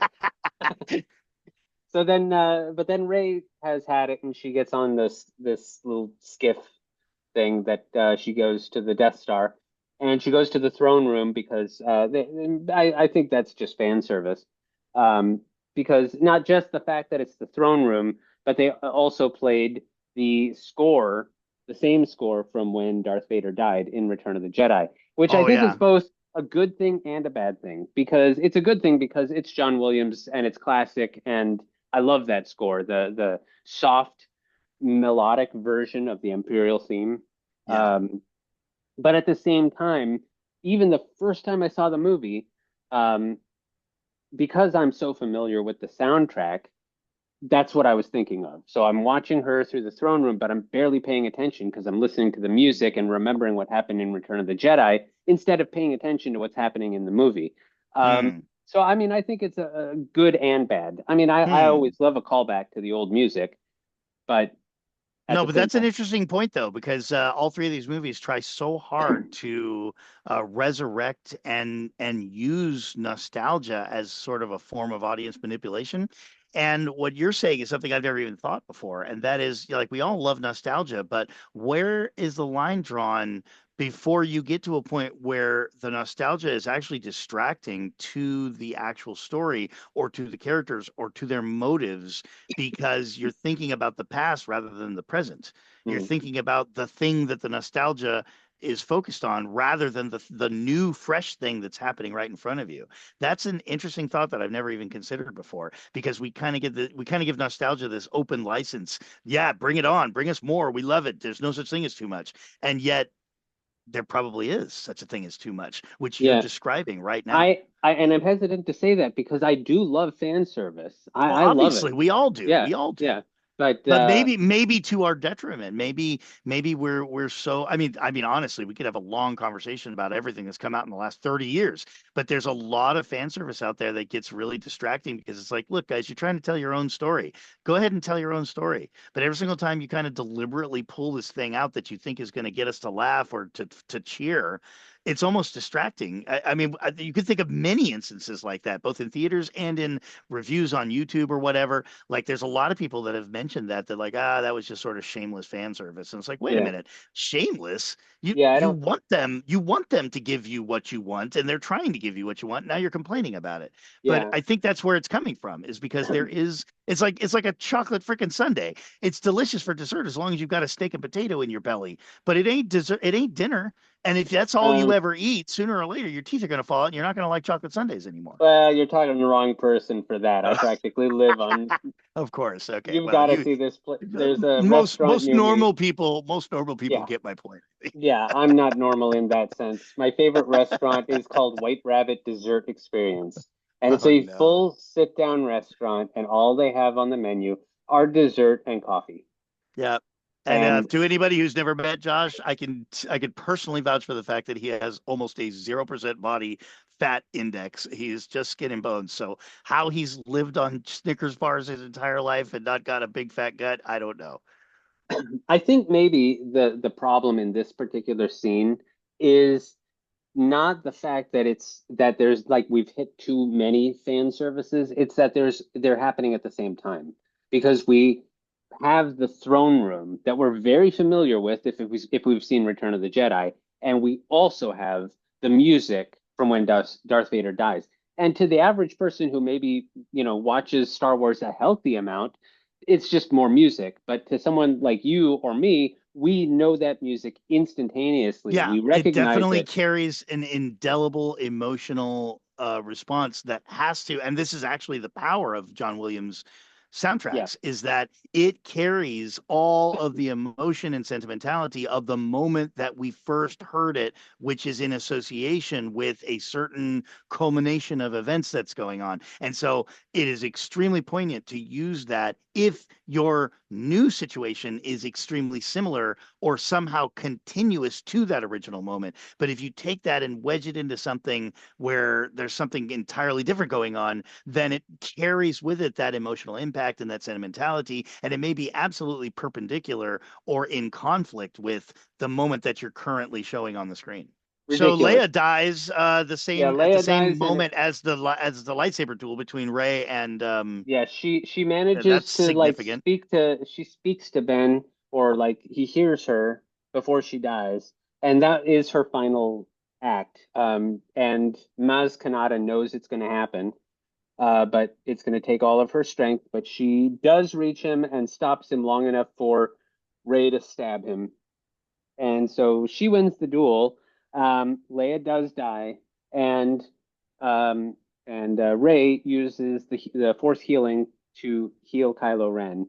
So then, but then Ray has had it, and she gets on this little skiff thing that she goes to the Death Star, and she goes to the throne room because I think that's just fan service, um, because not just the fact that it's the throne room, but they also played the score, the same score from when Darth Vader died in Return of the Jedi, which I Oh think is yeah. both a good thing and a bad thing because it's a good thing because it's John Williams and it's classic and I love that score, the soft melodic version of the Imperial theme. Yeah. Um, but at the same time, even the first time I saw the movie, um, because I'm so familiar with the soundtrack, that's what I was thinking of. So I'm watching her through the throne room, but I'm barely paying attention because I'm listening to the music and remembering what happened in Return of the Jedi instead of paying attention to what's happening in the movie. Hmm. So I mean, I think it's a good and bad. I mean, I Hmm. always love a callback to the old music, but at No, the but same that's an time, interesting point though, because all three of these movies try so hard to resurrect and use nostalgia as sort of a form of audience manipulation. And what you're saying is something I've never even thought before. And that is, like, we all love nostalgia, but where is the line drawn before you get to a point where the nostalgia is actually distracting to the actual story or to the characters or to their motives because you're thinking about the past rather than the present. You're Mm. thinking about the thing that the nostalgia is focused on rather than the new fresh thing that's happening right in front of you. That's an interesting thought that I've never even considered before because we kind of give nostalgia this open license. Yeah, bring it on, bring us more. We love it. There's no such thing as too much. And yet there probably is such a thing as too much, which you're Yeah. describing right now. And I'm hesitant to say that because I do love fan service. Well, I love it. obviously we all do. Yeah, We all do. yeah. But But maybe to our detriment. Maybe we're so I mean honestly, we could have a long conversation about everything that's come out in the last 30 years. But there's a lot of fan service out there that gets really distracting because it's like, look, guys, you're trying to tell your own story. Go ahead and tell your own story. But every single time you kind of deliberately pull this thing out that you think is going to get us to laugh or to cheer, it's almost distracting. I mean, you could think of many instances like that, both in theaters and in reviews on YouTube or whatever. Like there's a lot of people that have mentioned that like, that was just sort of shameless fan service. And it's like, wait a yeah, minute, shameless? You yeah. I you don't. want them to give you what you want, and they're trying to give you what you want. Now you're complaining about it. But Yeah, I think that's where it's coming from, is because it's like a chocolate freaking sundae. It's delicious for dessert as long as you've got a steak and potato in your belly. But it ain't dessert, it ain't dinner. And if that's all you um, ever eat, sooner or later your teeth are gonna fall out and you're not gonna like chocolate sundaes anymore. well, you're talking to the wrong person for that. I practically live on. Of course. Okay. You've Well, got to you see this place. There's a most restaurant most near me. normal people Yeah, get my point. yeah. I'm not normal in that sense. My favorite restaurant is called White Rabbit Dessert Experience, and it's Oh a no. full sit-down restaurant, and all they have on the menu are dessert and coffee. Yeah. And And to anybody who's never met Josh, I can personally vouch for the fact that he has almost a 0% body fat index. He is just skin and bones. So how he's lived on Snickers bars his entire life and not got a big fat gut, I don't know. I think maybe the problem in this particular scene is not the fact that there's like we've hit too many fan services. It's that they're happening at the same time because we have the throne room that we're very familiar with if we've seen Return of the Jedi, and we also have the music from when Darth Vader dies. And to the average person who maybe watches Star Wars a healthy amount, it's just more music. But to someone like you or me, we know that music instantaneously. Yeah, We it recognize definitely it. carries an indelible emotional response that has to, and this is actually the power of John Williams' Yeah. soundtracks, is that it carries all of the emotion and sentimentality of the moment that we first heard it, which is in association with a certain culmination of events that's going on. And so it is extremely poignant to use that if your new situation is extremely similar or somehow continuous to that original moment. But if you take that and wedge it into something where there's something entirely different going on, then it carries with it that emotional impact and that sentimentality. And it may be absolutely perpendicular or in conflict with the moment that you're currently showing on the screen. So Ridiculous. Leia dies the Yeah, same at the Leia same dies, and moment as the lightsaber duel between Rey and yeah, she manages that's to like significant. she speaks to Ben, or like he hears her before she dies, and that is her final act. And Maz Kanata knows it's going to happen, but it's going to take all of her strength. But she does reach him and stops him long enough for Rey to stab him, and so she wins the duel. Leia does die, and um, Rey uses the Force healing to heal Kylo Ren.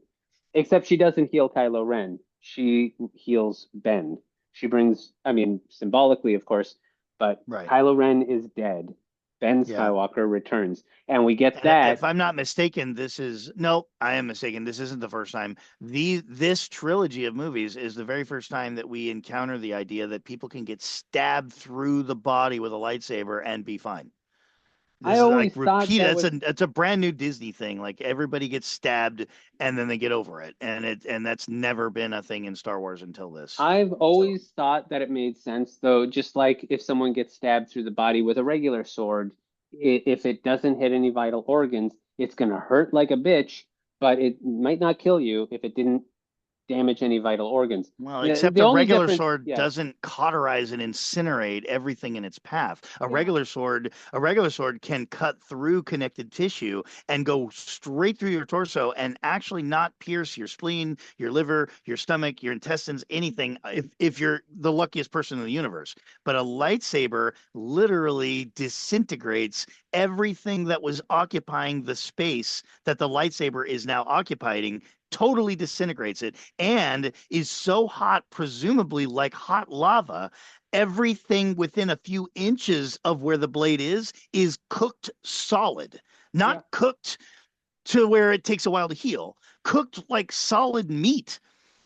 Except she doesn't heal Kylo Ren. She heals Ben. She brings, I mean, symbolically, of course, but Right. Kylo Ren is dead. Ben Yeah. Skywalker returns, and we get And if that. I'm not mistaken, this is no, I am mistaken. This isn't the first time. This trilogy of movies is the very first time that we encounter the idea that people can get stabbed through the body with a lightsaber and be fine. I This is like always thought repeated. that It's was a brand new Disney thing. Like everybody gets stabbed and then they get over it, and that's never been a thing in Star Wars until this. I've So always thought that it made sense, though, just like if someone gets stabbed through the body with a regular sword, if it doesn't hit any vital organs, It's going to hurt like a bitch, but it might not kill you if it didn't damage any vital organs. Well, The except a only regular difference, sword yeah, doesn't cauterize and incinerate everything in its path. yeah, A regular sword can cut through connected tissue and go straight through your torso and actually not pierce your spleen, your liver, your stomach, your intestines, anything if you're the luckiest person in the universe. But a lightsaber literally disintegrates everything that was occupying the space that the lightsaber is now occupying, totally disintegrates it, and is so hot, presumably like hot lava. Everything within a few inches of where the blade is cooked solid, not yeah, cooked to where it takes a while to heal, cooked like solid meat.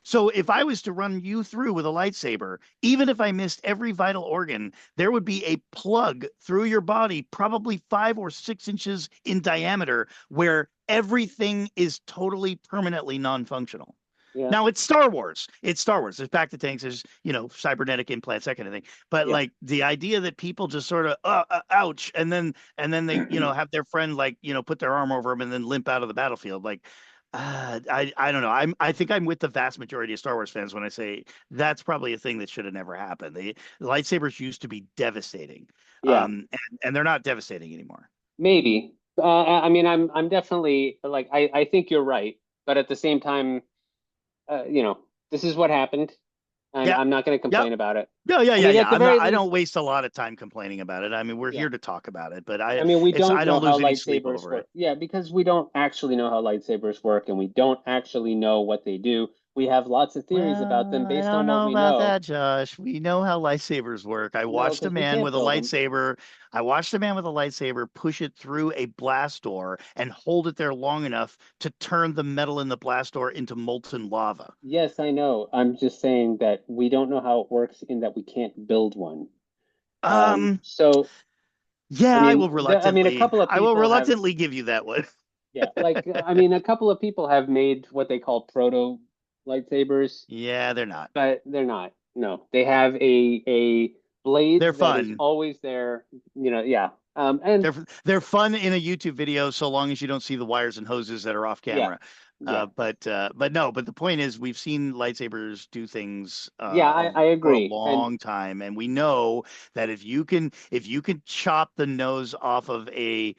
So if I was to run you through with a lightsaber, even if I missed every vital organ, there would be a plug through your body, probably 5 or 6 inches in diameter, where everything is totally permanently non-functional. yeah, Now it's Star Wars. It's Star Wars. There's back to tanks. There's cybernetic implants, that kind of thing. But yeah. like the idea that people just sort of ouch, and then they have their friend like put their arm over them and then limp out of the battlefield. Like I don't know. I think I'm with the vast majority of Star Wars fans when I say that's probably a thing that should have never happened. The lightsabers used to be devastating, Yeah, and they're not devastating anymore. maybe. I mean, I'm definitely like I think you're right, but at the same time, you know, this is what happened, and Yeah. I'm not going to Yep. complain about it. Yeah, yeah, I yeah, mean, yeah. at the I'm not. very I least, don't waste a lot of time complaining about it. I mean, we're yeah. here to talk about it, but I mean, we I don't know don't how lose any sleep lightsabers over work. it. Yeah, because we don't actually know how lightsabers work, and we don't actually know what they do. We have lots of theories about them Well, I based don't on what know we about know. that, Josh. We know how lightsabers work. No, because we can't build them. I watched a man with a lightsaber push it through a blast door and hold it there long enough to turn the metal in the blast door into molten lava. Yes, I know. I'm just saying that we don't know how it works in that we can't build one. Um, So yeah, I mean, a couple of I will people have, reluctantly give you that one. yeah, like I mean, a couple of people have made what they call proto lightsabers, Yeah, they're not. but they're not. No, they have a They're blade that is fun. always there. Yeah. And They're fun in a YouTube video so long as you don't see the wires and hoses that are off yeah, camera. yeah, But no, but the point is we've seen lightsabers do things yeah. I for a agree. And long time, and we know that if you can chop the nose off of a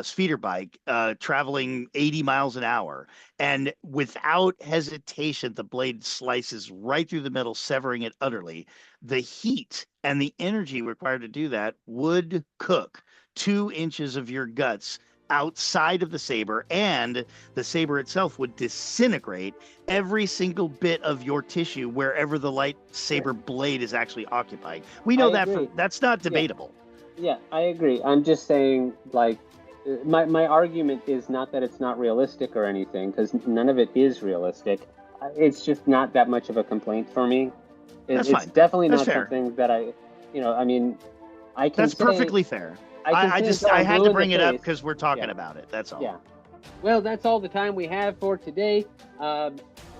speeder bike traveling 80 miles an hour, and without hesitation the blade slices right through the middle, severing it utterly, the heat and the energy required to do that would cook 2 inches of your guts outside of the saber, and the saber itself would disintegrate every single bit of your tissue wherever the right, lightsaber blade is actually occupying. We I know that agree. that's not Yeah, debatable. yeah, I agree. I'm just saying, like, my argument is not that it's not realistic or anything, because none of it is realistic. It's just not that much of a complaint for me. That's It's fine. definitely That's not fair. something that I mean, I can That's say, perfectly fair. I can say until I I'm had blue to in the bring it up face. because we're talking Yeah, about it. That's all. yeah. Well, that's all the time we have for today.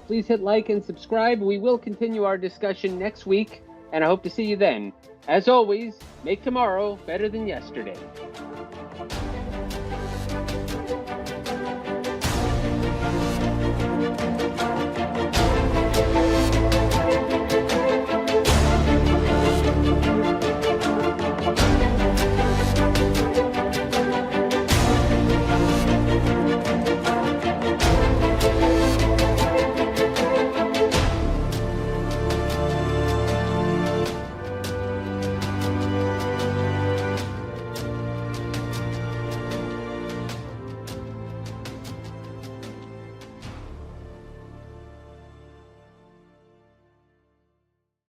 Please hit like and subscribe. We will continue our discussion next week, and I hope to see you then. As always, make tomorrow better than yesterday.